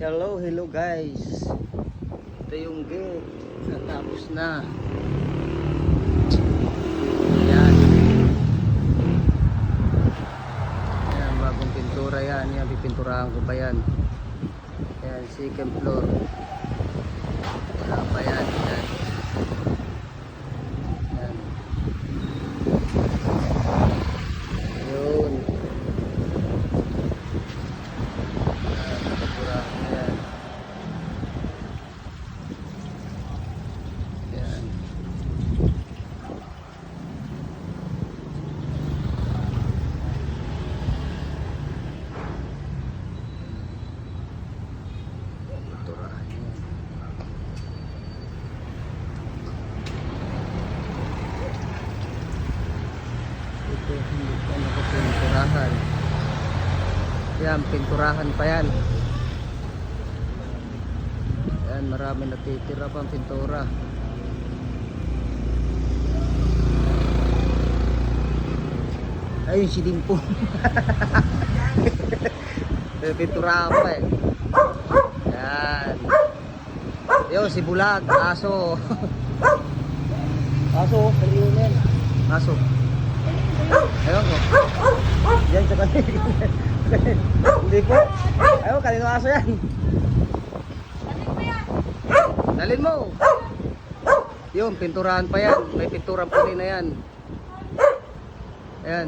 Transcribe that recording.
Hello guys. Ito yung gate. Natapos na. Ayan. Ayan, bagong pintura yan. Yan, pipinturahan ko pa yan. Ayan, second floor. Wala pa yan. Ayan. Ayan. Yun. Ito hindi pa nakapinturahan. Yan, pinturahan pa yan. Yan, marami natitira pang pintura. Ayun si Dimpo. Pinturahan pa eh. Yan. Yo, si Bulag, aso. Aso, kaliunin. Aso. Ayun ko. Yan sa kanila. Hindi po. Ayun, kanino aso yan? Dalin mo. Yun, pinturahan pa yan. May pinturang puti na yan. Ayan.